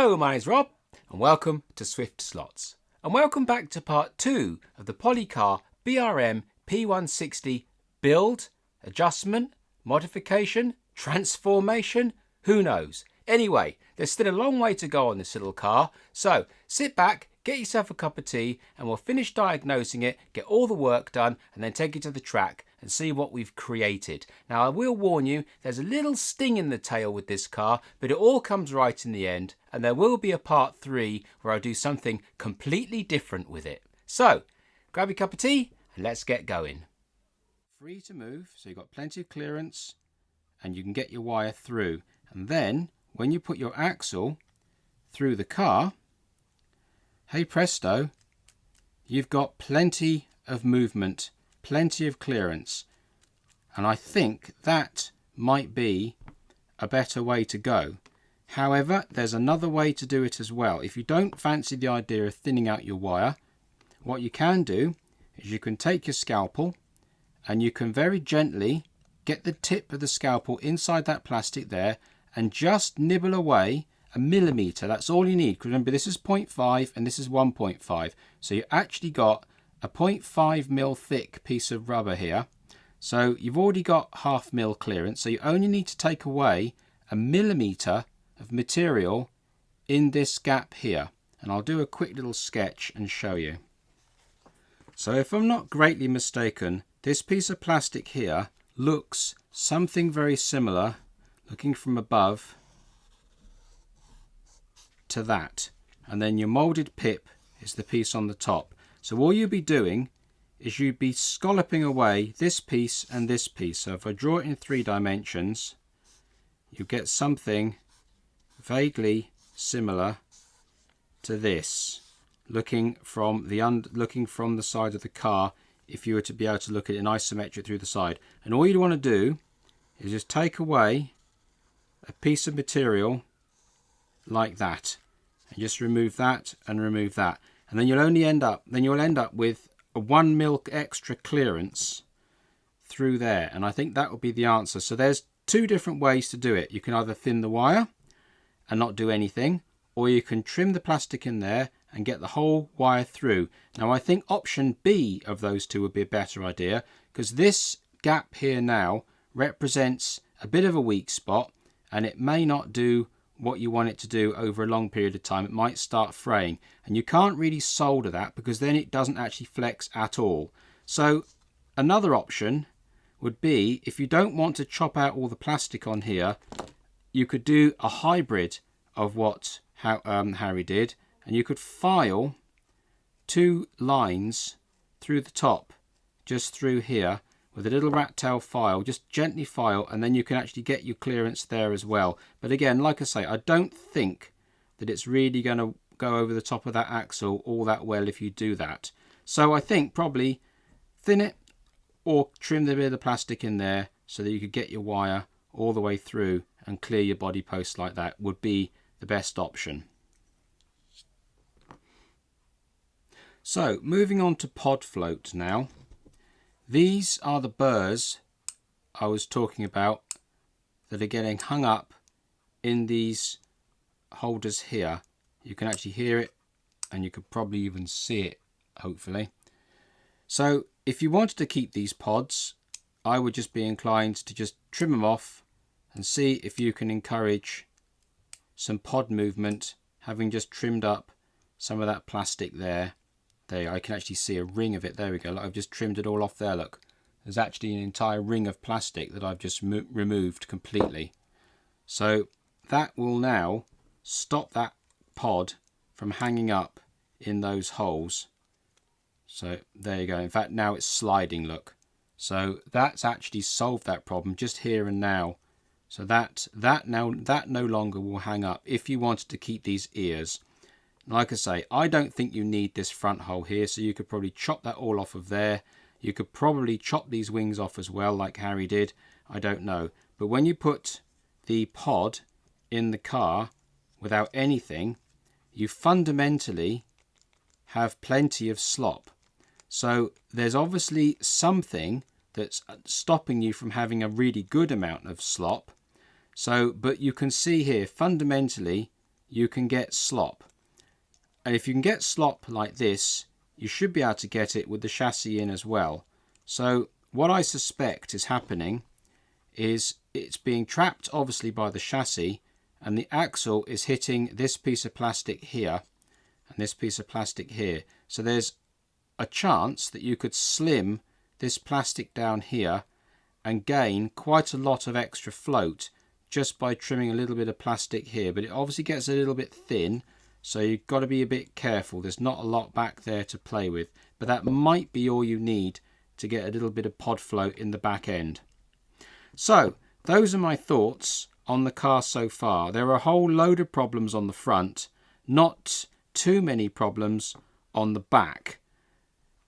Hello, my name's Rob, and welcome to Swift Slots. And welcome back to part 2 of the Policar BRM P160 build, adjustment, modification, transformation, who knows. Anyway, there's still a long way to go on this little car, so sit back, get yourself a cup of tea, and we'll finish diagnosing it, get all the work done, and then take it to the track and see what we've created. Now, I will warn you, there's a little sting in the tail with this car, but it all comes right in the end, and there will be a part 3 where I do something completely different with it. So, grab your cup of tea, and let's get going. Free to move, so you've got plenty of clearance, and you can get your wire through. And then, when you put your axle through the car, hey presto, you've got plenty of movement, plenty of clearance. And I think that might be a better way to go. However, there's another way to do it as well. If you don't fancy the idea of thinning out your wire, what you can do is you can take your scalpel and you can very gently get the tip of the scalpel inside that plastic there and just nibble away a millimetre. That's all you need, because remember this is 0.5 and this is 1.5, so you actually got a 0.5 mil thick piece of rubber here. So you've already got half mil clearance, so you only need to take away a millimetre of material in this gap here, and I'll do a quick little sketch and show you. So if I'm not greatly mistaken, this piece of plastic here looks something very similar, looking from above, to that, and then your moulded pip is the piece on the top. So all you'll be doing is you'd be scalloping away this piece and this piece. So if I draw it in 3 dimensions, you get something vaguely similar to this, looking from the side of the car, if you were to be able to look at it in isometric through the side. And all you want to do is just take away a piece of material like that, and just remove that and remove that, and then you'll end up with a 1 mil extra clearance through there. And I think that will be the answer. So there's 2 different ways to do it. You can either thin the wire and not do anything, or you can trim the plastic in there and get the whole wire through. Now I think option B of those 2 would be a better idea, because this gap here now represents a bit of a weak spot, and it may not do what you want it to do over a long period of time. It might start fraying, and you can't really solder that because then it doesn't actually flex at all. So another option would be, if you don't want to chop out all the plastic on here, you could do a hybrid of what Harry did, and you could file 2 lines through the top, just through here, with a little rat tail file. Just gently file, and then you can actually get your clearance there as well. But again, like I say, I don't think that it's really going to go over the top of that axle all that well if you do that. So I think probably thin it or trim the bit of the plastic in there so that you could get your wire all the way through and clear your body post like that would be the best option. So moving on to pod float now. These are the burrs I was talking about that are getting hung up in these holders here. You can actually hear it, and you could probably even see it, hopefully. So if you wanted to keep these pods, I would just be inclined to just trim them off and see if you can encourage some pod movement, having just trimmed up some of that plastic there. There, I can actually see a ring of it. There we go. Look, I've just trimmed it all off there. Look, there's actually an entire ring of plastic that I've just removed completely. So that will now stop that pod from hanging up in those holes. So there you go. In fact, now it's sliding, look. So that's actually solved that problem just here and now. So that no longer will hang up if you wanted to keep these ears. Like I say, I don't think you need this front hole here, so you could probably chop that all off of there. You could probably chop these wings off as well, like Harry did. I don't know. But when you put the pod in the car without anything, you fundamentally have plenty of slop. So there's obviously something that's stopping you from having a really good amount of slop. So, but you can see here, fundamentally, you can get slop. And if you can get slop like this, you should be able to get it with the chassis in as well. So what I suspect is happening is it's being trapped obviously by the chassis, and the axle is hitting this piece of plastic here and this piece of plastic here. So there's a chance that you could slim this plastic down here and gain quite a lot of extra float just by trimming a little bit of plastic here. But it obviously gets a little bit thin, so you've got to be a bit careful. There's not a lot back there to play with, but that might be all you need to get a little bit of pod float in the back end. So those are my thoughts on the car so far. There are a whole load of problems on the front, not too many problems on the back.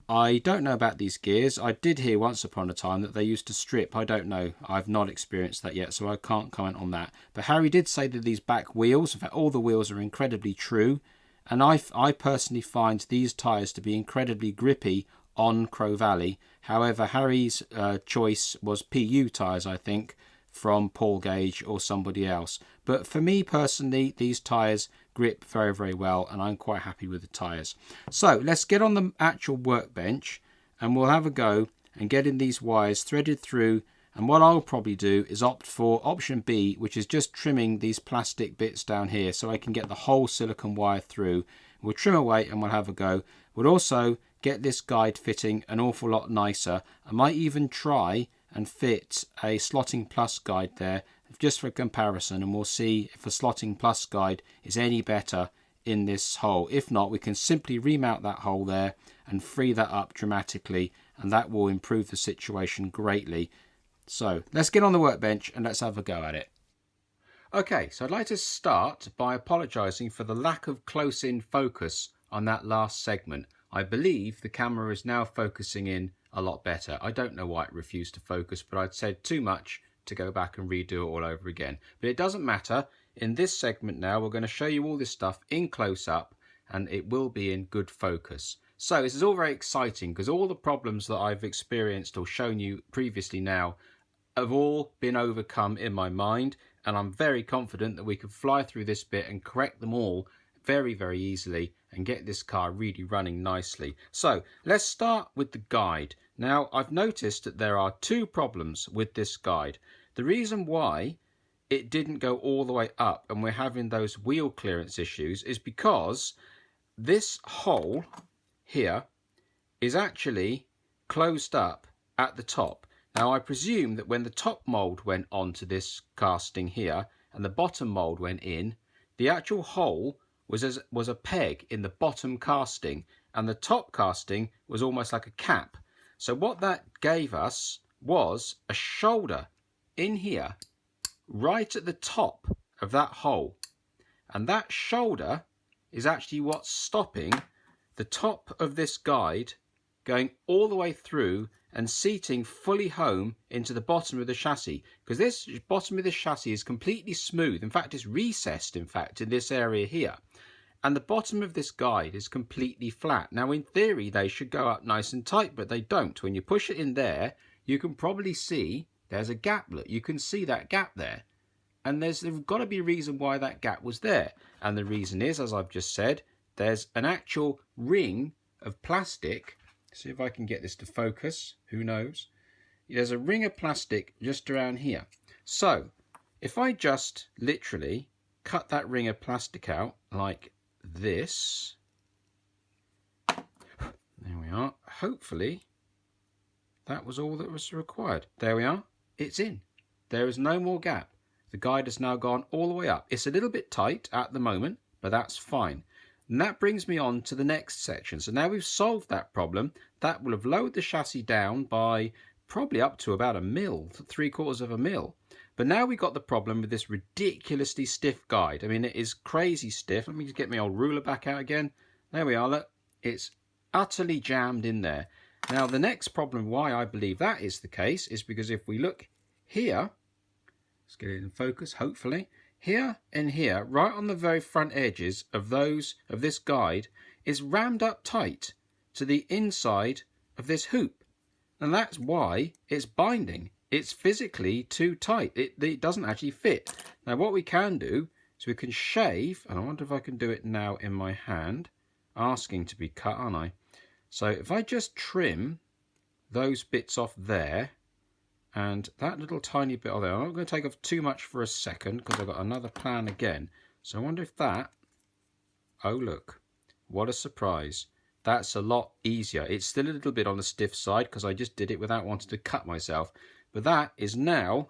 I don't know about these gears. I did hear once upon a time that they used to strip. I don't know. I've not experienced that yet, so I can't comment on that. But Harry did say that these back wheels, in fact all the wheels, are incredibly true. And I personally find these tyres to be incredibly grippy on Crow Valley. However, Harry's choice was PU tyres, I think, from Paul Gage or somebody else. But for me personally, these tyres grip very, very well, and I'm quite happy with the tyres. So let's get on the actual workbench and we'll have a go and getting these wires threaded through. And what I'll probably do is opt for option B, which is just trimming these plastic bits down here so I can get the whole silicone wire through. We'll trim away and we'll have a go. We'll also get this guide fitting an awful lot nicer. I might even try and fit a Slotting Plus guide there just for comparison, and we'll see if a Slotting Plus guide is any better in this hole. If not, we can simply remount that hole there and free that up dramatically, and that will improve the situation greatly. So let's get on the workbench and let's have a go at it. Okay, so I'd like to start by apologising for the lack of close-in focus on that last segment. I believe the camera is now focusing in a lot better. I don't know why it refused to focus, but I'd said too much to go back and redo it all over again. But it doesn't matter. In this segment now, we're going to show you all this stuff in close-up, and it will be in good focus. So this is all very exciting because all the problems that I've experienced or shown you previously now have all been overcome in my mind, and I'm very confident that we can fly through this bit and correct them all very, very easily and get this car really running nicely. So let's start with the guide. Now, I've noticed that there are two problems with this guide. The reason why it didn't go all the way up and we're having those wheel clearance issues is because this hole here is actually closed up at the top. Now, I presume that when the top mould went onto this casting here and the bottom mould went in, the actual hole was a peg in the bottom casting, and the top casting was almost like a cap. So what that gave us was a shoulder in here, right at the top of that hole. And that shoulder is actually what's stopping the top of this guide going all the way through and seating fully home into the bottom of the chassis, because this bottom of this chassis is completely smooth. In fact, it's recessed, in fact, in this area here. And the bottom of this guide is completely flat. Now, in theory, they should go up nice and tight, but they don't. When you push it in there, you can probably see there's a gap. Look, you can see that gap there. And there's got to be a reason why that gap was there. And the reason is, as I've just said, there's an actual ring of plastic. See if I can get this to focus. Who knows? There's a ring of plastic just around here. So if I just literally cut that ring of plastic out like this, there we are. Hopefully that was all that was required. There we are. It's in. There is no more gap. The guide has now gone all the way up. It's a little bit tight at the moment, but that's fine. And that brings me on to the next section. So now we've solved that problem. That will have lowered the chassis down by probably up to about 1 mil, 3/4 of a mil. But now we've got the problem with this ridiculously stiff guide. I mean, it is crazy stiff. Let me just get my old ruler back out again. There we are. Look, it's utterly jammed in there. Now, the next problem why I believe that is the case is because if we look here, let's get it in focus, hopefully. Here and here, right on the very front edges of this guide, is rammed up tight to the inside of this hoop. And that's why it's binding. It's physically too tight. It doesn't actually fit. Now, what we can do So we can shave, and I wonder if I can do it now in my hand, asking to be cut, aren't I? So if I just trim those bits off there, and that little tiny bit of there, I'm not going to take off too much for a second because I've got another plan again. So I wonder if that, oh look, what a surprise. That's a lot easier. It's still a little bit on the stiff side because I just did it without wanting to cut myself. But that is now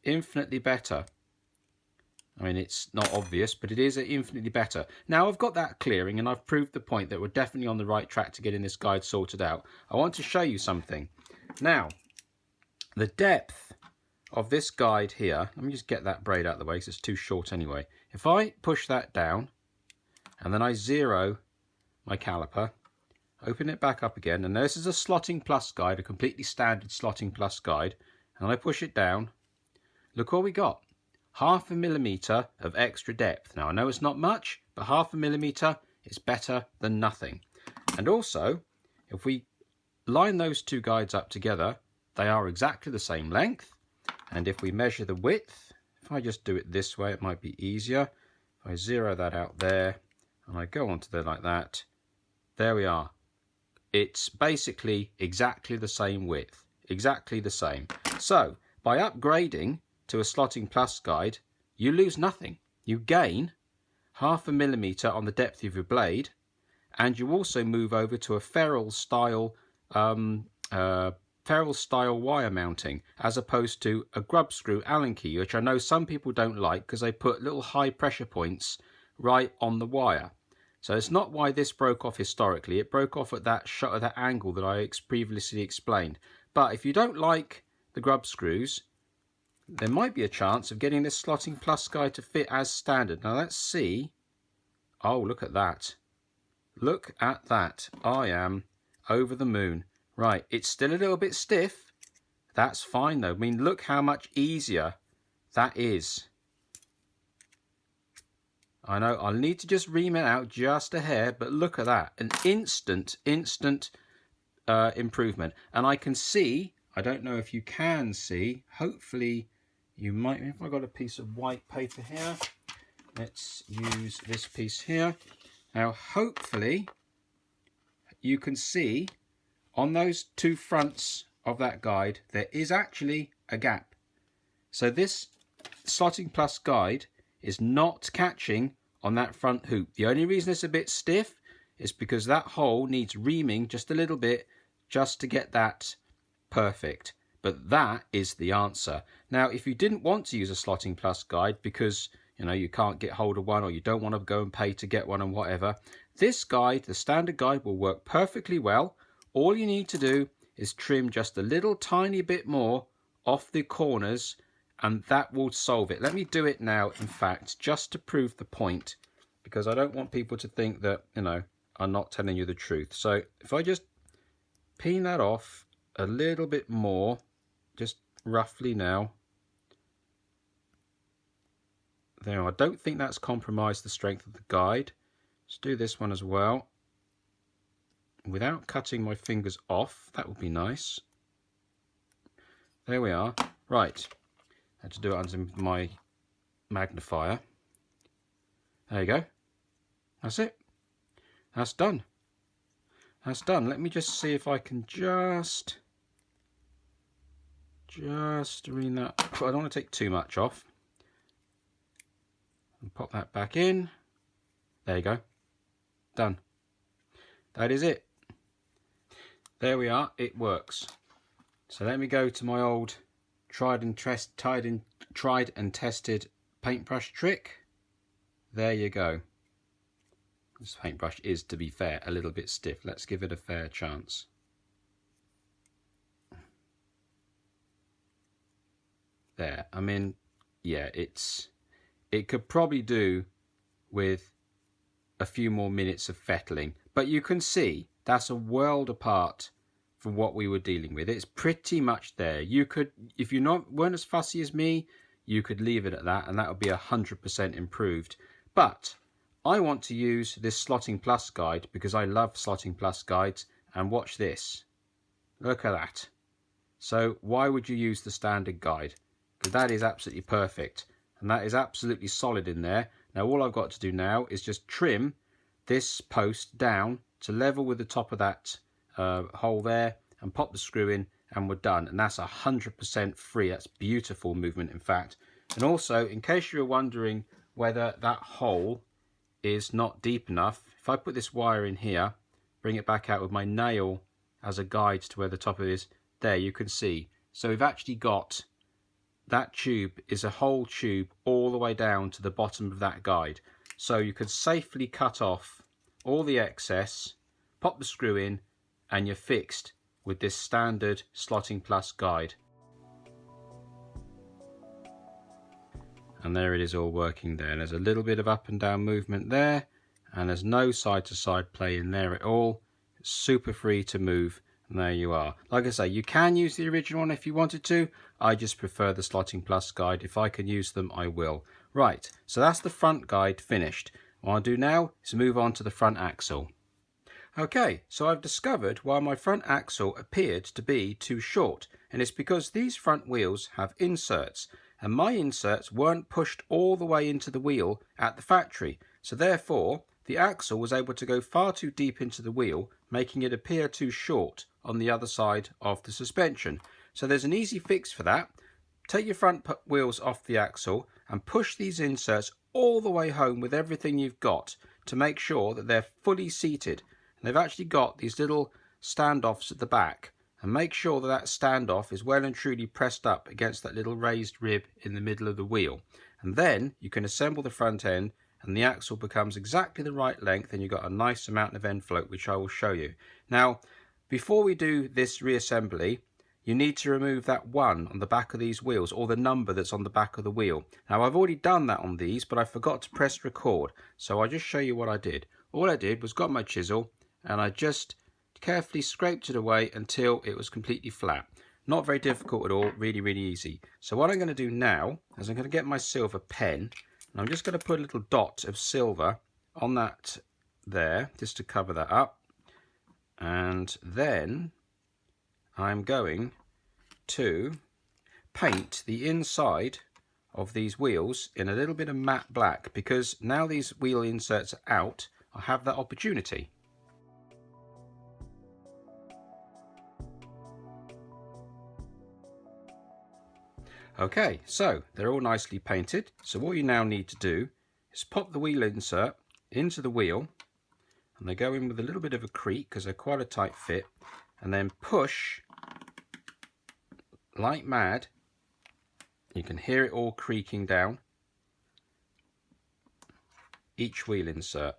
infinitely better. I mean, it's not obvious, but it is infinitely better. Now I've got that clearing and I've proved the point that we're definitely on the right track to getting this guide sorted out. I want to show you something. Now, the depth of this guide here, let me just get that braid out of the way because it's too short anyway. If I push that down and then I zero my caliper, open it back up again, and this is a slotting plus guide, a completely standard slotting plus guide, and I push it down, look what we got. 0.5 millimeter of extra depth. Now I know it's not much, but 0.5 millimeter is better than nothing. And also, if we line those two guides up together, they are exactly the same length. And if we measure the width, if I just do it this way, it might be easier. If I zero that out there and I go onto there like that, there we are. It's basically exactly the same width, exactly the same. So by upgrading to a slotting plus guide, you lose nothing. You gain 0.5 millimeter on the depth of your blade, and you also move over to a ferrule style wire mounting, as opposed to a grub screw Allen key, which I know some people don't like because they put little high pressure points right on the wire. So it's not why this broke off historically. It broke off at that shot, at that angle that I previously explained. But if you don't like the grub screws, there might be a chance of getting this slotting plus guide to fit as standard. Now let's see. Oh, look at that. Look at that. I am over the moon. Right, it's still a little bit stiff. That's fine though. I mean, look how much easier that is. I know I'll need to just ream it out just a hair, but look at that. An instant improvement. And I can see, I don't know if you can see, hopefully you might, if I got a piece of white paper here, let's use this piece here. Now hopefully you can see on those two fronts of that guide there is actually a gap. So this slotting plus guide is not catching on that front hoop. The only reason it's a bit stiff is because that hole needs reaming just a little bit just to get that perfect. But that is the answer. Now, if you didn't want to use a slotting plus guide because you can't get hold of one, or you don't want to go and pay to get one and whatever, this guide, the standard guide, will work perfectly well. All you need to do is trim just a little tiny bit more off the corners, and that will solve it. Let me do it now, in fact, just to prove the point, because I don't want people to think that, I'm not telling you the truth. So if I just peen that off a little bit more, just roughly now. There, I don't think that's compromised the strength of the guide. Let's do this one as well. Without cutting my fingers off, that would be nice. There we are. Right. I had to do it under my magnifier. There you go. That's it. That's done. That's done. Let me just see if I can just ream that. I don't want to take too much off. And pop that back in. There you go. Done. That is it. There we are. It works. So let me go to my old tried and tested paintbrush trick. There you go. This paintbrush is, to be fair, a little bit stiff. Let's give it a fair chance. There. I mean, yeah, it could probably do with a few more minutes of fettling, but you can see that's a world apart from what we were dealing with. It's pretty much there. You could, if you weren't as fussy as me, you could leave it at that, and that would be 100% improved. But I want to use this slotting plus guide because I love slotting plus guides, and watch this. Look at that. So why would you use the standard guide? Because that is absolutely perfect. And and that is absolutely solid in there. Now all I've got to do now is just trim this post down to level with the top of that hole there, and pop the screw in, and we're done. And that's 100% free. That's beautiful movement, in fact. And also, in case you were wondering whether that hole is not deep enough, if I put this wire in here, bring it back out with my nail as a guide to where the top of it is, there you can see. So we've actually got, that tube is a whole tube all the way down to the bottom of that guide. So you could safely cut off all the excess, pop the screw in, and you're fixed with this standard Slotting Plus guide. And there it is, all working there. There's a little bit of up and down movement there, and there's no side to side play in there at all. It's super free to move, and there you are. Like I say, you can use the original one if you wanted to. I just prefer the Slotting Plus guide. If I can use them, I will. Right, so that's the front guide finished. What I'll do now is move on to the front axle. Okay, so I've discovered why my front axle appeared to be too short, and it's because these front wheels have inserts, and my inserts weren't pushed all the way into the wheel at the factory, so therefore the axle was able to go far too deep into the wheel, making it appear too short on the other side of the suspension. So there's an easy fix for that. Take your front wheels off the axle and push these inserts all the way home with everything you've got to make sure that they're fully seated. And they've actually got these little standoffs at the back, and make sure that that standoff is well and truly pressed up against that little raised rib in the middle of the wheel. And then you can assemble the front end, and the axle becomes exactly the right length, and you've got a nice amount of end float, which I will show you. Now, before we do this reassembly, you need to remove that 1 on the back of these wheels, or the number that's on the back of the wheel. Now, I've already done that on these, but I forgot to press record, so I'll just show you what I did. All I did was got my chisel, and I just carefully scraped it away until it was completely flat. Not very difficult at all, really, really easy. So what I'm going to do now is I'm going to get my silver pen, and I'm just going to put a little dot of silver on that there, just to cover that up. And then I'm going to paint the inside of these wheels in a little bit of matte black, because now these wheel inserts are out, I have that opportunity. Okay, so they're all nicely painted. So what you now need to do is pop the wheel insert into the wheel, and they go in with a little bit of a creak because they're quite a tight fit, and then push like mad. You can hear it all creaking down each wheel insert.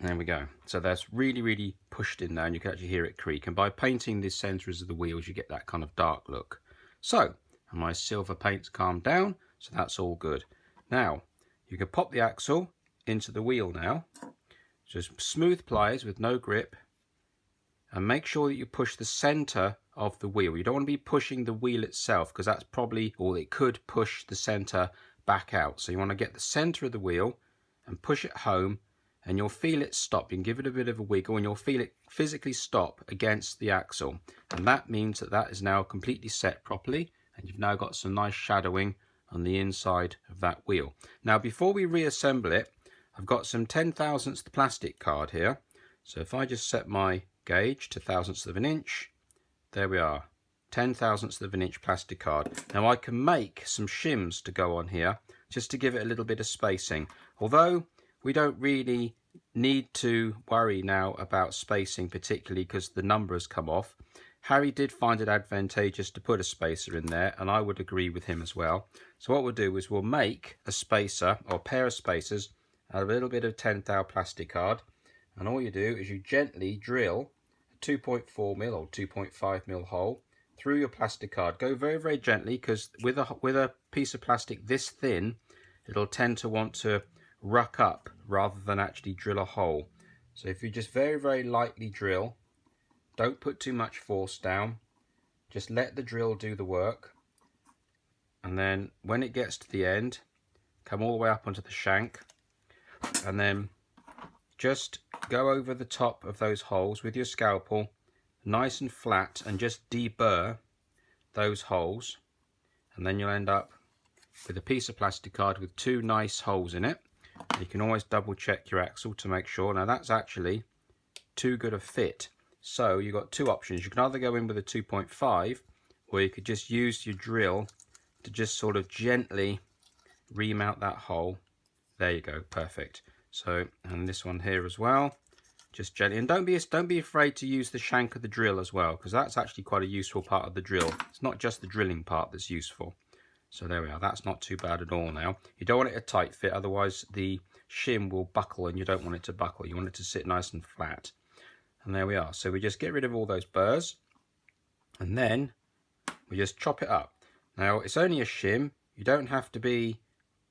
There we go. So that's really, really pushed in there, and you can actually hear it creak. And by painting the centers of the wheels, you get that kind of dark look. So, and my silver paint's calmed down, so that's all good. Now, you can pop the axle into the wheel now. Just smooth pliers with no grip, and make sure that you push the center of the wheel. You don't want to be pushing the wheel itself, because that's probably, or it could push the center back out. So you want to get the center of the wheel and push it home, and you'll feel it stop. You can give it a bit of a wiggle, and you'll feel it physically stop against the axle. And that means that that is now completely set properly, and you've now got some nice shadowing on the inside of that wheel. Now, before we reassemble it, I've got some 10/1000ths plastic card here. So if I just set my gauge to thousandths of an inch, there we are, 10/1000ths of an inch plastic card. Now I can make some shims to go on here, just to give it a little bit of spacing. Although we don't really need to worry now about spacing, particularly because the number has come off. Harry did find it advantageous to put a spacer in there, and I would agree with him as well. So what we'll do is we'll make a spacer, or a pair of spacers, out of a little bit of 10/1000 plastic card. And all you do is you gently drill a 2.4mm or 2.5mm hole through your plastic card. Go very, very gently, because with a piece of plastic this thin, it'll tend to want to ruck up rather than actually drill a hole. So if you just very, very lightly drill, don't put too much force down, just let the drill do the work, and then when it gets to the end, come all the way up onto the shank, and then just go over the top of those holes with your scalpel, nice and flat, and just deburr those holes, and then you'll end up with a piece of plastic card with 2 nice holes in it. You can always double check your axle to make sure. Now that's actually too good a fit. So you've got 2 options. You can either go in with a 2.5, or you could just use your drill to just sort of gently remount that hole. There you go, perfect. So, and this one here as well, just gently. And don't be afraid to use the shank of the drill as well, because that's actually quite a useful part of the drill. It's not just the drilling part that's useful. So there we are, that's not too bad at all now. You don't want it a tight fit, otherwise the shim will buckle, and you don't want it to buckle. You want it to sit nice and flat. And there we are. So we just get rid of all those burrs, and then we just chop it up. Now it's only a shim. You don't have to be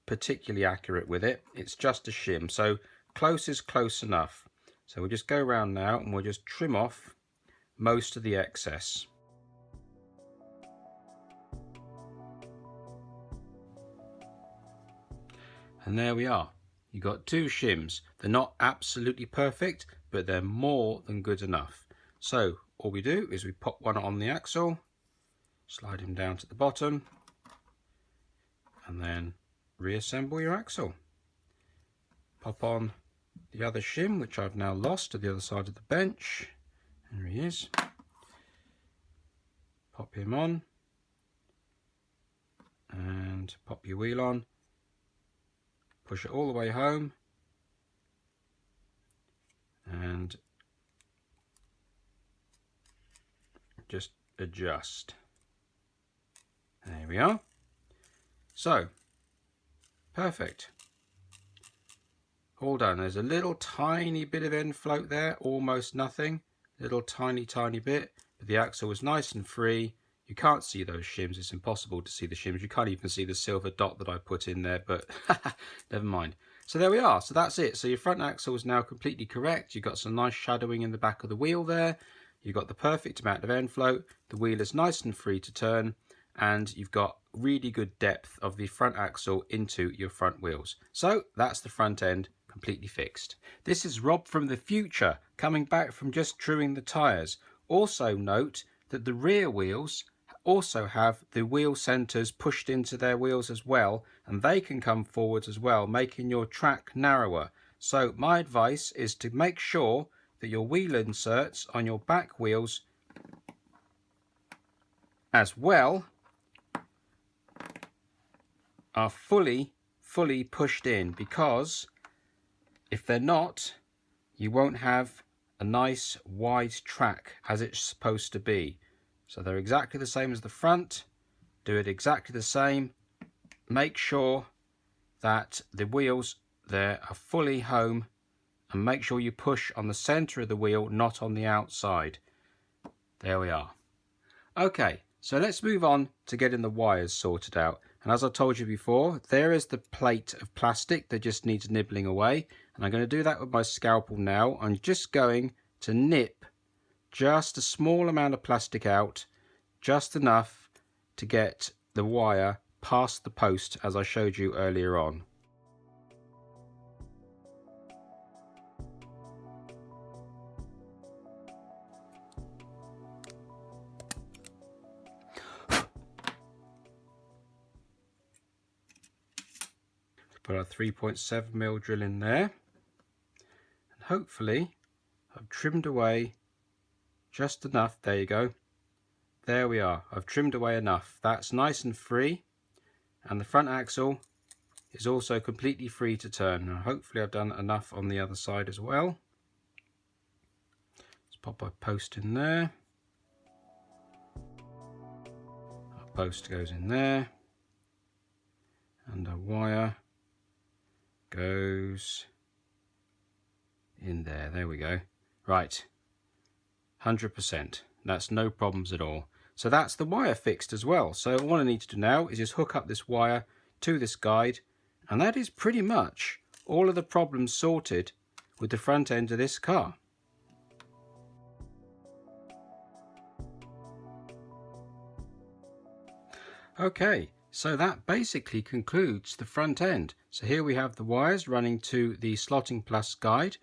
particularly accurate with it. It's just a shim. So close is close enough. So we'll just go around now and we'll just trim off most of the excess. And there we are. You got 2 shims. They're not absolutely perfect, but they're more than good enough. So all we do is we pop one on the axle, slide him down to the bottom, and then reassemble your axle. Pop on the other shim, which I've now lost, to the other side of the bench. There he is. Pop him on and pop your wheel on. Push it all the way home and just adjust. There we are. So perfect, all done. There's a little tiny bit of end float there, almost nothing, little tiny bit, but the axle was nice and free. You can't see those shims, it's impossible to see the shims. You can't even see the silver dot that I put in there, but never mind. So there we are, so that's it. So your front axle is now completely correct. You've got some nice shadowing in the back of the wheel there. You've got the perfect amount of end float. The wheel is nice and free to turn, and you've got really good depth of the front axle into your front wheels. So that's the front end completely fixed. This is Rob from the future, coming back from just truing the tyres. Also note that the rear wheels also have the wheel centers pushed into their wheels as well, and they can come forwards as well, making your track narrower. So my advice is to make sure that your wheel inserts on your back wheels as well are fully pushed in, because if they're not, you won't have a nice wide track as it's supposed to be. So they're exactly the same as the front. Do it exactly the same. Make sure that the wheels there are fully home, and make sure you push on the center of the wheel, not on the outside. There we are. Okay, so let's move on to getting the wires sorted out. And as I told you before, there is the plate of plastic that just needs nibbling away, and I'm going to do that with my scalpel now. I'm just going to nip just a small amount of plastic out, just enough to get the wire past the post as I showed you earlier on. Put our 3.7mm drill in there, and hopefully I've trimmed away just enough. There you go. There we are. I've trimmed away enough. That's nice and free, and the front axle is also completely free to turn. Now, hopefully I've done enough on the other side as well. Let's pop our post in there. Our post goes in there, and our wire goes in there. There we go. Right, 100%. That's no problems at all. So that's the wire fixed as well. So all I need to do now is just hook up this wire to this guide, and that is pretty much all of the problems sorted with the front end of this car. Okay, so that basically concludes the front end. So here we have the wires running to the Slotting Plus guide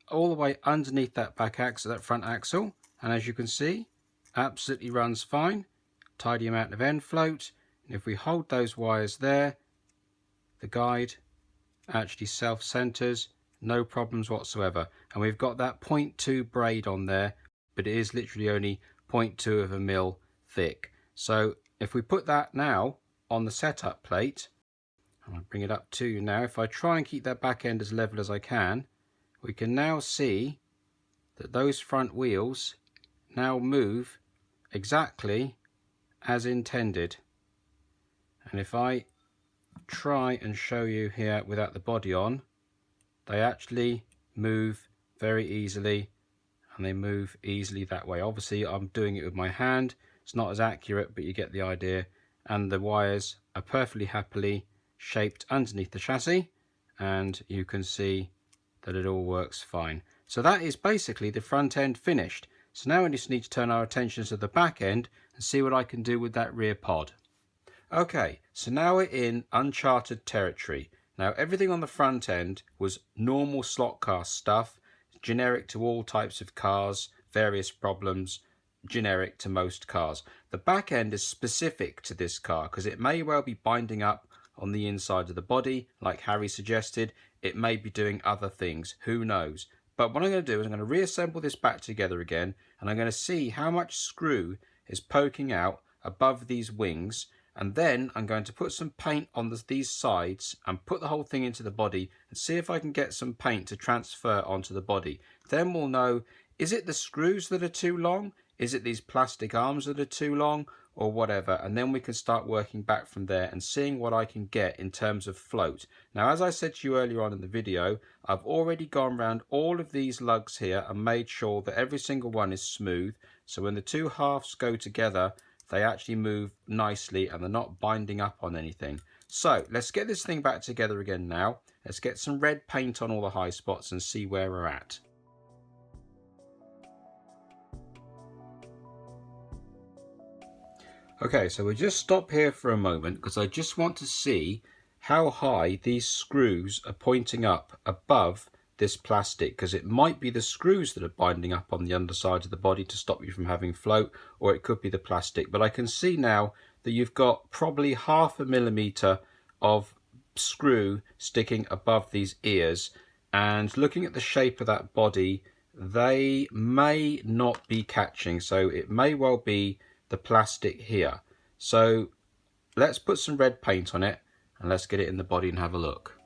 all the way underneath that back axle, that front axle, and as you can see, absolutely runs fine. tidy amount of end float, and if we hold those wires there, the guide actually self-centers, no problems whatsoever. And we've got that 0.2 braid on there, but it is literally only 0.2 of a mil thick. So if we put that now on the setup plate, I'll bring it up to you now, if I try and keep that back end as level as I can, we can now see that those front wheels now move exactly as intended. And if I try and show you here without the body on, they actually move very easily, and they move easily that way. Obviously I'm doing it with my hand, it's not as accurate, but you get the idea. And the wires are perfectly happily shaped underneath the chassis, and you can see that it all works fine. So that is basically the front end finished. So now we just need to turn our attention to the back end and see what I can do with that rear pod. Okay, so now we're in uncharted territory. Now everything on the front end was normal slot car stuff, generic to all types of cars, various problems, generic to most cars. The back end is specific to this car because it may well be binding up on the inside of the body, like Harry suggested. It may be doing other things, who knows. But what I'm going to do is I'm going to reassemble this back together again, and I'm going to see how much screw is poking out above these wings, and then I'm going to put some paint on these sides and put the whole thing into the body and see if I can get some paint to transfer onto the body. Then we'll know, is it the screws that are too long? Is it these plastic arms that are too long, or whatever? And then we can start working back from there and seeing what I can get in terms of float. Now, as I said to you earlier on in the video, I've already gone around all of these lugs here and made sure that every single one is smooth, so when the two halves go together they actually move nicely and they're not binding up on anything. So let's get this thing back together again now. Let's get some red paint on all the high spots and see where we're at. Okay, so we'll just stop here for a moment because I just want to see how high these screws are pointing up above this plastic, because it might be the screws that are binding up on the underside of the body to stop you from having float, or it could be the plastic. But I can see now that you've got probably 0.5 millimeter of screw sticking above these ears, and looking at the shape of that body, they may not be catching, so it may well be the plastic here. So let's put some red paint on it and let's get it in the body and have a look.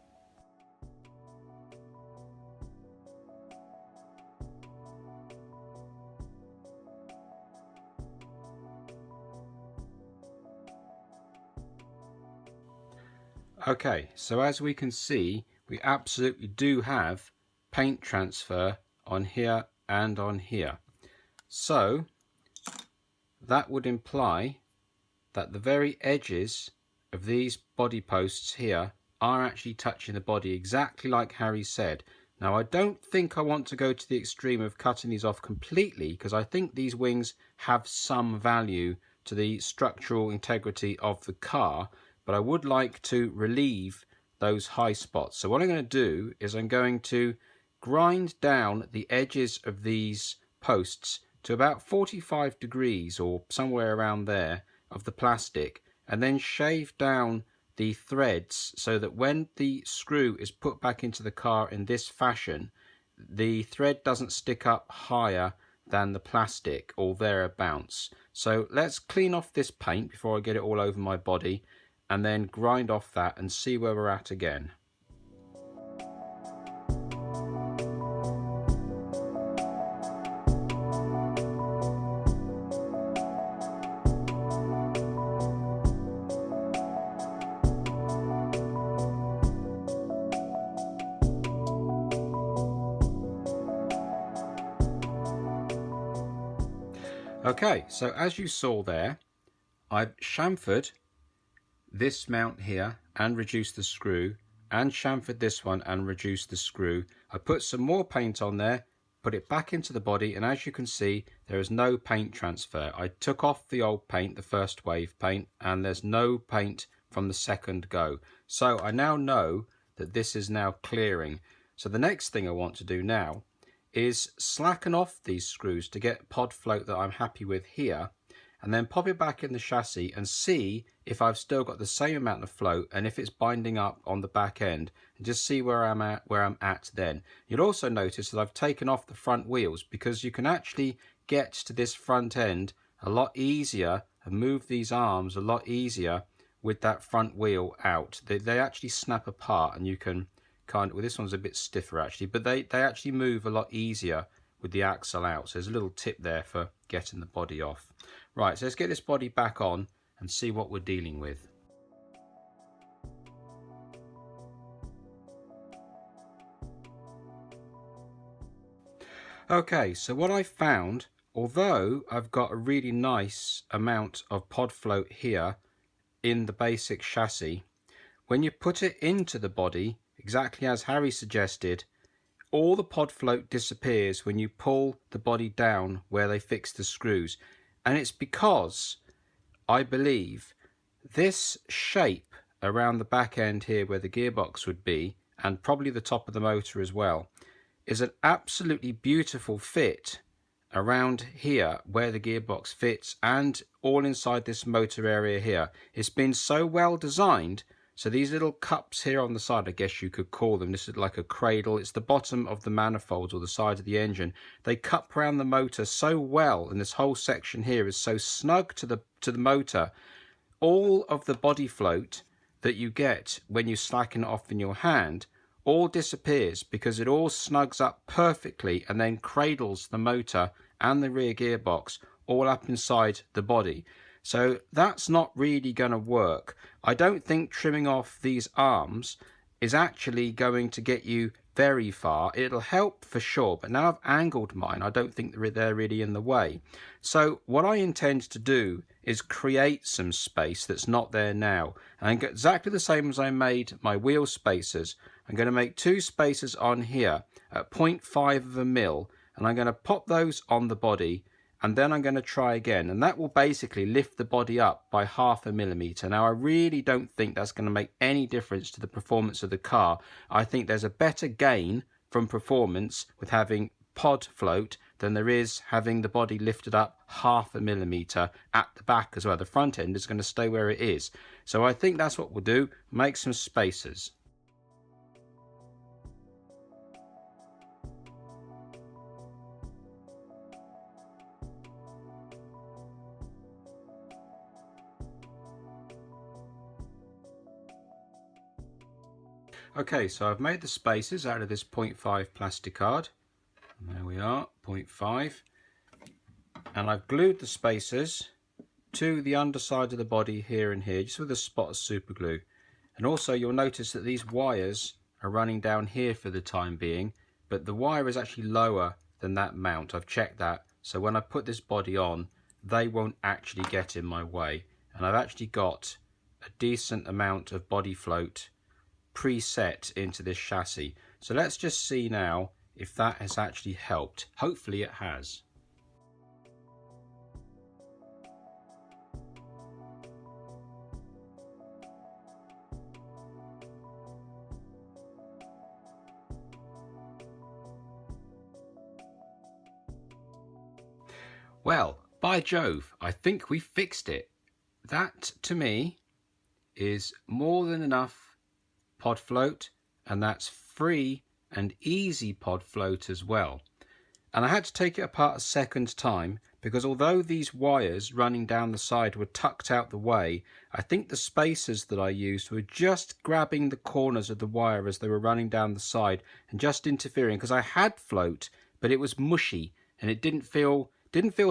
Okay, so as we can see, we absolutely do have paint transfer on here and on here. So that would imply that the very edges of these body posts here are actually touching the body, exactly like Harry said. Now, I don't think I want to go to the extreme of cutting these off completely, because I think these wings have some value to the structural integrity of the car, but I would like to relieve those high spots. So what I'm going to do is I'm going to grind down the edges of these posts to about 45 degrees or somewhere around there of the plastic, and then shave down the threads so that when the screw is put back into the car in this fashion, the thread doesn't stick up higher than the plastic or thereabouts. So let's clean off this paint before I get it all over my body, and then grind off that and see where we're at again. Okay, so as you saw there, I've chamfered this mount here and reduced the screw, and chamfered this one and reduced the screw. I put some more paint on there, put it back into the body, and as you can see, there is no paint transfer. I took off the old paint, the first wave paint, and there's no paint from the second go. So I now know that this is now clearing. So the next thing I want to do now is slacken off these screws to get pod float that I'm happy with here, and then pop it back in the chassis and see if I've still got the same amount of float and if it's binding up on the back end, and just see where I'm at then. You'll also notice that I've taken off the front wheels, because you can actually get to this front end a lot easier and move these arms a lot easier with that front wheel out. They actually snap apart, and you can kind of, well, this one's a bit stiffer actually, but they actually move a lot easier with the axle out. So there's a little tip there for getting the body off. Right, so let's get this body back on and see what we're dealing with. Okay, so what I found, although I've got a really nice amount of pod float here in the basic chassis, when you put it into the body, exactly as Harry suggested, all the pod float disappears when you pull the body down where they fix the screws. And it's because, I believe, this shape around the back end here where the gearbox would be, and probably the top of the motor as well, is an absolutely beautiful fit around here where the gearbox fits, and all inside this motor area here. It's been so well designed. So these little cups here on the side, I guess you could call them, this is like a cradle. It's the bottom of the manifolds or the side of the engine. They cup around the motor so well, and this whole section here is so snug to the motor. All of the body float that you get when you slacken it off in your hand all disappears, because it all snugs up perfectly and then cradles the motor and the rear gearbox all up inside the body. So that's not really going to work. I don't think trimming off these arms is actually going to get you very far. It'll help for sure, but now I've angled mine, I don't think they're really in the way. So what I intend to do is create some space that's not there now, and exactly the same as I made my wheel spacers. I'm going to make 2 spacers on here at 0.5 of a mil, and I'm going to pop those on the body, and then I'm going to try again, and that will basically lift the body up by 0.5 millimeter. Now I really don't think that's going to make any difference to the performance of the car. I think there's a better gain from performance with having pod float than there is having the body lifted up 0.5 millimeter at the back as well. The front end is going to stay where it is. So I think that's what we'll do, make some spacers. Okay, so I've made the spacers out of this 0.5 plastic card. And there we are, 0.5. And I've glued the spacers to the underside of the body here and here, just with a spot of super glue. And also you'll notice that these wires are running down here for the time being, but the wire is actually lower than that mount. I've checked that. So when I put this body on, they won't actually get in my way. And I've actually got a decent amount of body float preset into this chassis. So let's just see now if that has actually helped. Hopefully it has. Well, by Jove, I think we fixed it. That to me is more than enough pod float, and that's free and easy pod float as well. And I had to take it apart a second time, because although these wires running down the side were tucked out the way, I think the spacers that I used were just grabbing the corners of the wire as they were running down the side and just interfering, because I had float, but it was mushy and it didn't feel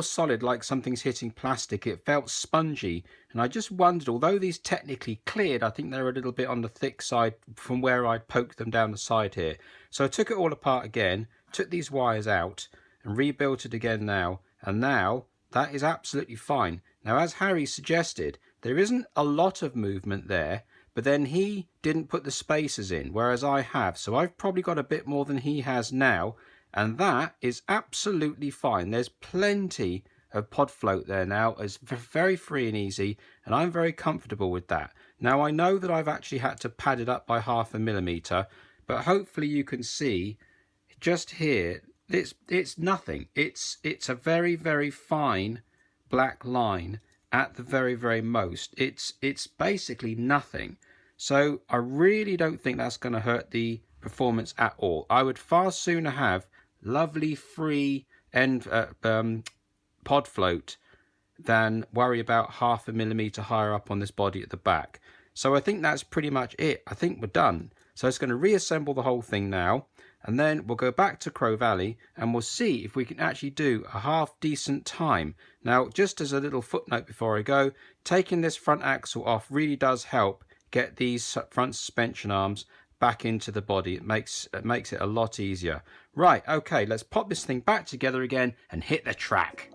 solid like something's hitting plastic. It felt spongy, and I just wondered, although these technically cleared, I think they're a little bit on the thick side from where I'd poked them down the side here. So I took it all apart again, took these wires out and rebuilt it again now, and now that is absolutely fine. Now, as Harry suggested, there isn't a lot of movement there, but then he didn't put the spacers in, whereas I have, so I've probably got a bit more than he has now. And that is absolutely fine. There's plenty of pod float there now. It's very free and easy, and I'm very comfortable with that. Now I know that I've actually had to pad it up by 0.5 millimeter, but hopefully you can see just here, it's nothing. It's a very, very fine black line at the very most. It's basically nothing. So I really don't think that's going to hurt the performance at all. I would far sooner have lovely free end pod float than worry about 0.5 millimeter higher up on this body at the back. So I think that's pretty much it. I think we're done. So it's going to reassemble the whole thing now, and then we'll go back to Crow Valley and we'll see if we can actually do a half decent time. Now, just as a little footnote before I go, taking this front axle off really does help get these front suspension arms back into the body. It makes it a lot easier. Right, okay, let's pop this thing back together again and hit the track.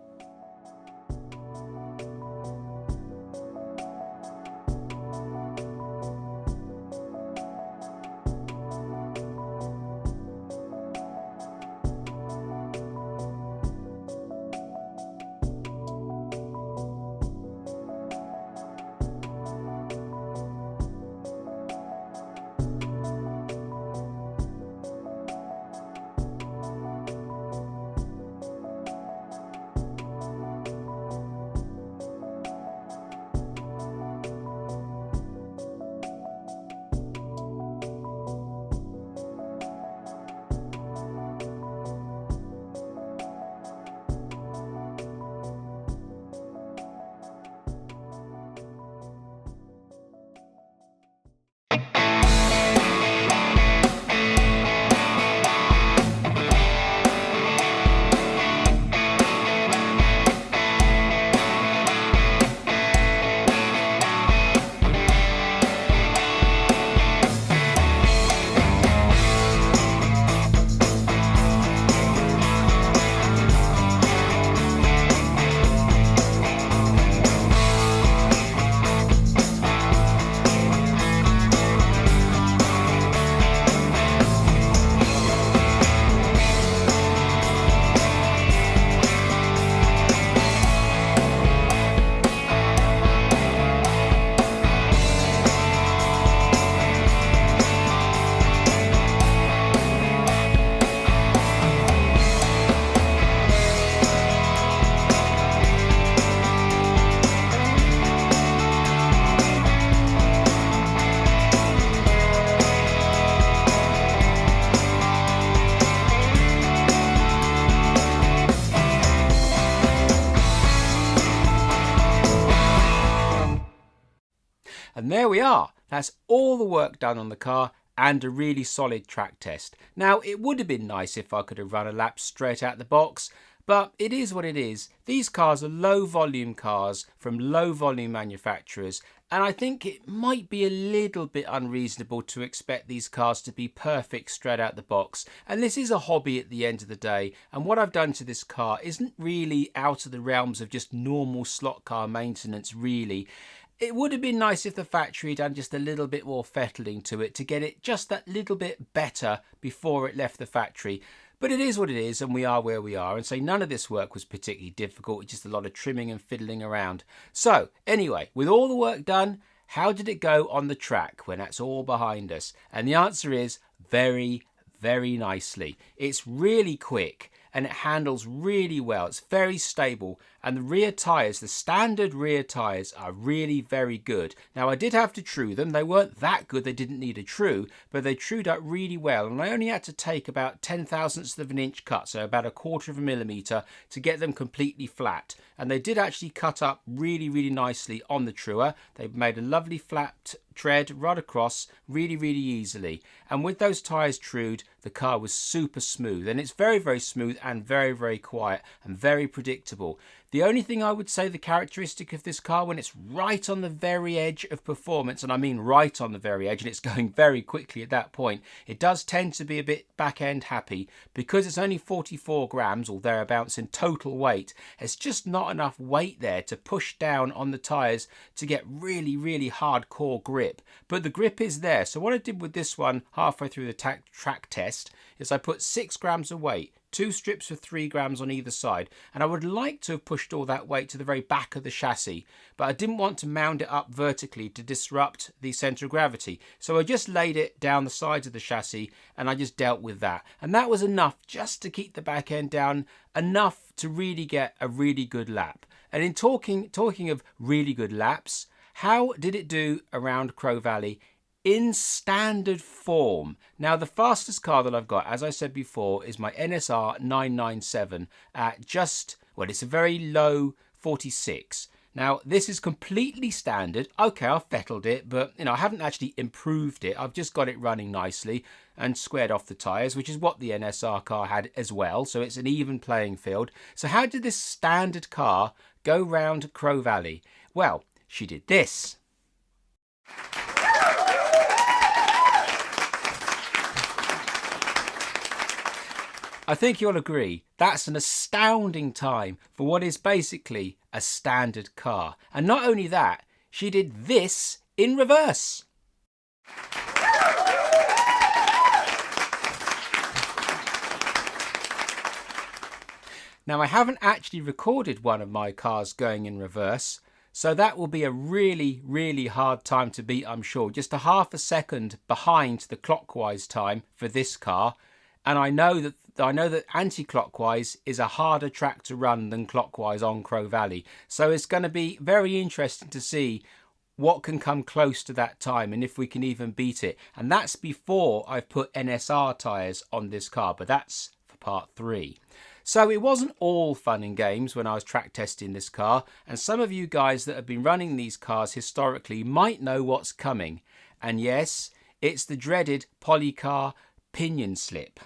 And there we are. That's all the work done on the car and a really solid track test. Now, it would have been nice if I could have run a lap straight out the box, but it is what it is. These cars are low volume cars from low volume manufacturers, and I think it might be a little bit unreasonable to expect these cars to be perfect straight out the box. And this is a hobby at the end of the day, and what I've done to this car isn't really out of the realms of just normal slot car maintenance, really. It would have been nice if the factory had done just a little bit more fettling to it to get it just that little bit better before it left the factory. But it is what it is, and we are where we are, and so none of this work was particularly difficult, just a lot of trimming and fiddling around. So anyway, with all the work done, how did it go on the track when that's all behind us? And the answer is very, very nicely. It's really quick and it handles really well. It's very stable, and the rear tyres, the standard rear tyres, are really very good. Now, I did have to true them. They weren't that good, they didn't need a true, but they trued up really well, and I only had to take about 0.010 of an inch cut, so about 1/4 millimeter, to get them completely flat. And they did actually cut up really, really nicely on the truer. They made a lovely flat tread right across really, really easily. And with those tyres trued, the car was super smooth, and it's very, very smooth and very, very quiet and very predictable. The only thing I would say the characteristic of this car when it's right on the very edge of performance, and I mean right on the very edge, and it's going very quickly at that point, it does tend to be a bit back end happy because it's only 44 grams or thereabouts in total weight. It's just not enough weight there to push down on the tyres to get really, really hardcore grip. But the grip is there. So what I did with this one halfway through the track test is I put 6 grams of weight, 2 strips of 3 grams on either side, and I would like to have pushed all that weight to the very back of the chassis, but I didn't want to mound it up vertically to disrupt the centre of gravity, so I just laid it down the sides of the chassis and I just dealt with that, and that was enough just to keep the back end down enough to really get a really good lap. And in talking of really good laps, how did it do around Crow Valley in standard form? Now, the fastest car that I've got, as I said before, is my NSR 997 at just, well, it's a very low 46. Now, this is completely standard. Okay, I've fettled it, but, I haven't actually improved it. I've just got it running nicely and squared off the tyres, which is what the NSR car had as well. So it's an even playing field. So how did this standard car go round Crow Valley? Well, she did this. I think you'll agree that's an astounding time for what is basically a standard car. And not only that, she did this in reverse. Now, I haven't actually recorded one of my cars going in reverse, so that will be a really, really hard time to beat, I'm sure. Just a half a second behind the clockwise time for this car. And I know that anti-clockwise is a harder track to run than clockwise on Crow Valley. So it's going to be very interesting to see what can come close to that time and if we can even beat it. And that's before I've put NSR tyres on this car, but that's for part 3. So it wasn't all fun and games when I was track testing this car, and some of you guys that have been running these cars historically might know what's coming. And yes, it's the dreaded Policar pinion slip.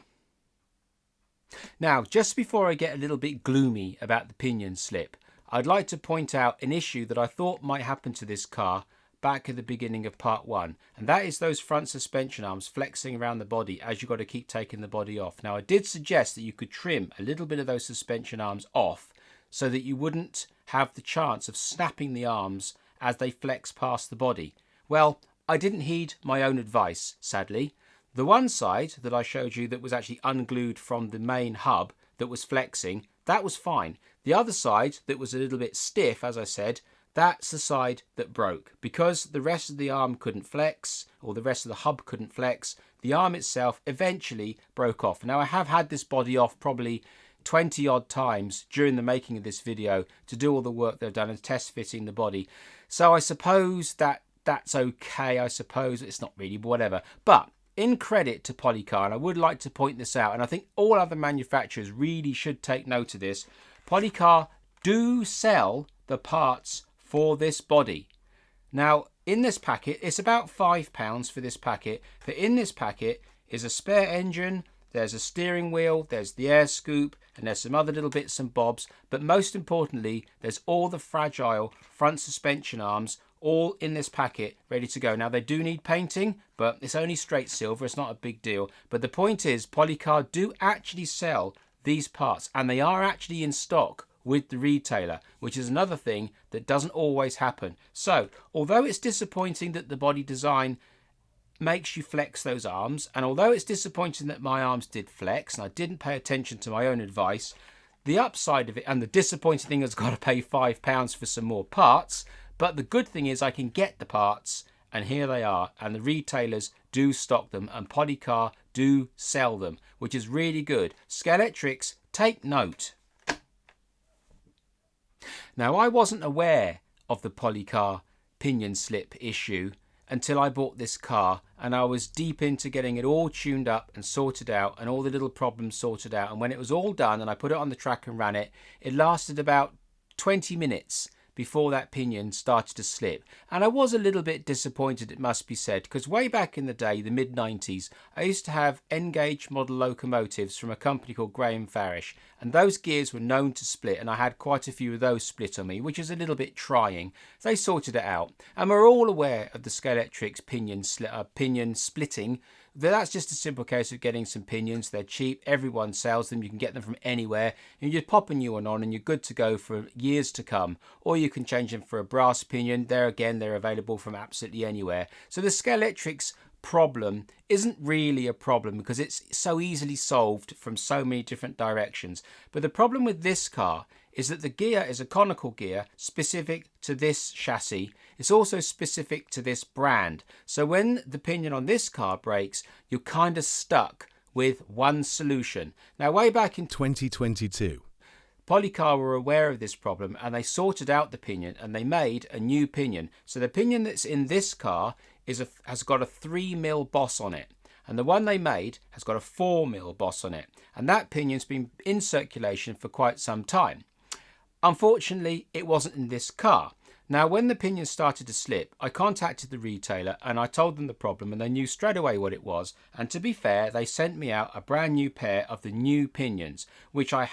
Now, just before I get a little bit gloomy about the pinion slip, I'd like to point out an issue that I thought might happen to this car back at the beginning of part 1, and that is those front suspension arms flexing around the body as you've got to keep taking the body off. Now, I did suggest that you could trim a little bit of those suspension arms off so that you wouldn't have the chance of snapping the arms as they flex past the body. Well, I didn't heed my own advice, sadly. The one side that I showed you that was actually unglued from the main hub that was flexing, that was fine. The other side that was a little bit stiff, as I said, that's the side that broke. Because the rest of the arm couldn't flex, or the rest of the hub couldn't flex, the arm itself eventually broke off. Now, I have had this body off probably 20 odd times during the making of this video to do all the work they've done and test fitting the body. So I suppose that's okay. I suppose it's not really, but whatever. But in credit to Policar, and I would like to point this out, and I think all other manufacturers really should take note of this, Policar do sell the parts for this body. Now, in this packet, it's about £5 for this packet, but in this packet is a spare engine, there's a steering wheel, there's the air scoop, and there's some other little bits and bobs, but most importantly, there's all the fragile front suspension arms all in this packet ready to go. Now, they do need painting, but it's only straight silver, it's not a big deal. But the point is, Policar do actually sell these parts, and they are actually in stock with the retailer, which is another thing that doesn't always happen. So, although it's disappointing that the body design makes you flex those arms, and although it's disappointing that my arms did flex and I didn't pay attention to my own advice, the upside of it, and the disappointing thing is I've got to pay £5 for some more parts, but the good thing is I can get the parts, and here they are, and the retailers do stock them, and Policar do sell them, which is really good. Scalextrics, take note. Now, I wasn't aware of the Policar pinion slip issue until I bought this car, and I was deep into getting it all tuned up and sorted out and all the little problems sorted out. And when it was all done and I put it on the track and ran it, it lasted about 20 minutes before that pinion started to slip. And I was a little bit disappointed, it must be said, because way back in the day, the mid-90s, I used to have N-gauge model locomotives from a company called Graham Farish, and those gears were known to split, and I had quite a few of those split on me, which is a little bit trying. They sorted it out, and we're all aware of the Scalextrics pinion splitting. That's just a simple case of getting some pinions. They're cheap, everyone sells them, you can get them from anywhere, and you just pop a new one on and you're good to go for years to come. Or you can change them for a brass pinion. There again, they're available from absolutely anywhere. So the Scalextrics problem isn't really a problem because it's so easily solved from so many different directions. But the problem with this car is that the gear is a conical gear specific to this chassis. It's also specific to this brand. So when the pinion on this car breaks, you're kind of stuck with one solution. Now, way back in 2022, Policar were aware of this problem and they sorted out the pinion and they made a new pinion. So the pinion that's in this car has got a 3mm boss on it. And the one they made has got a 4mm boss on it. And that pinion's been in circulation for quite some time. Unfortunately, it wasn't in this car. Now, when the pinion started to slip, I contacted the retailer and I told them the problem and they knew straight away what it was. And to be fair, they sent me out a brand new pair of the new pinions, which I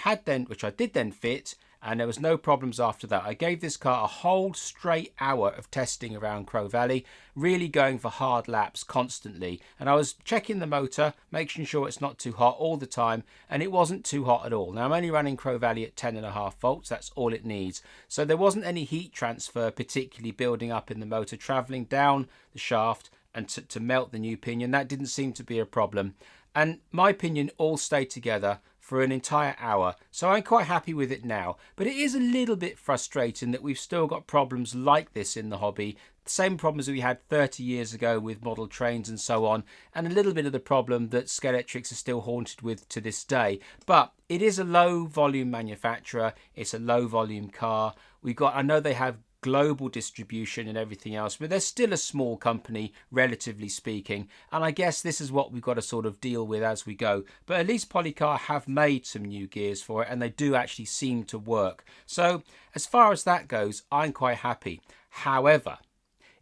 did then fit, and there was no problems after that. I gave this car a whole straight hour of testing around Crow Valley, really going for hard laps constantly. And I was checking the motor, making sure it's not too hot all the time, and it wasn't too hot at all. Now, I'm only running Crow Valley at 10.5 volts, that's all it needs. So there wasn't any heat transfer particularly building up in the motor, travelling down the shaft and to melt the new pinion. That didn't seem to be a problem. And my pinion all stayed together for an entire hour, so I'm quite happy with it now. But it is a little bit frustrating that we've still got problems like this in the hobby, the same problems we had 30 years ago with model trains and so on, and a little bit of the problem that Scalextrics are still haunted with to this day. But it is a low volume manufacturer, it's a low volume car. I know they have global distribution and everything else, but they're still a small company, relatively speaking, and I guess this is what we've got to sort of deal with as we go. But at least Policar have made some new gears for it, and they do actually seem to work. So as far as that goes, I'm quite happy. However,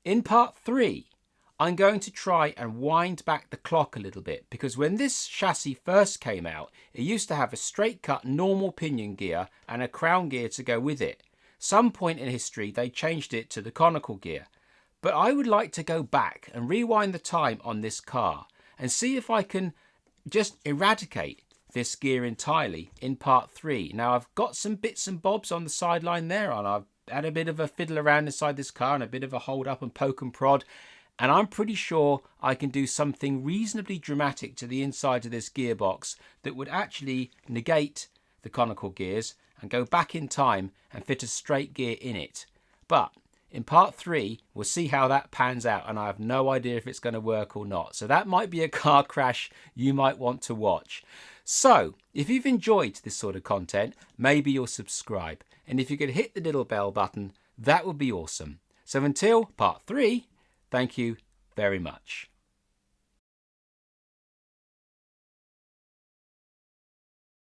in part 3, I'm going to try and wind back the clock a little bit, because when this chassis first came out, it used to have a straight cut normal pinion gear and a crown gear to go with it. Some point in history they changed it to the conical gear, but I would like to go back and rewind the time on this car and see if I can just eradicate this gear entirely in part 3. Now, I've got some bits and bobs on the sideline there, and I've had a bit of a fiddle around inside this car and a bit of a hold up and poke and prod, and I'm pretty sure I can do something reasonably dramatic to the inside of this gearbox that would actually negate the conical gears and go back in time and fit a straight gear in it. But in part 3, we'll see how that pans out, and I have no idea if it's going to work or not. So that might be a car crash you might want to watch. So if you've enjoyed this sort of content, maybe you'll subscribe. And if you could hit the little bell button, that would be awesome. So until part 3, thank you very much.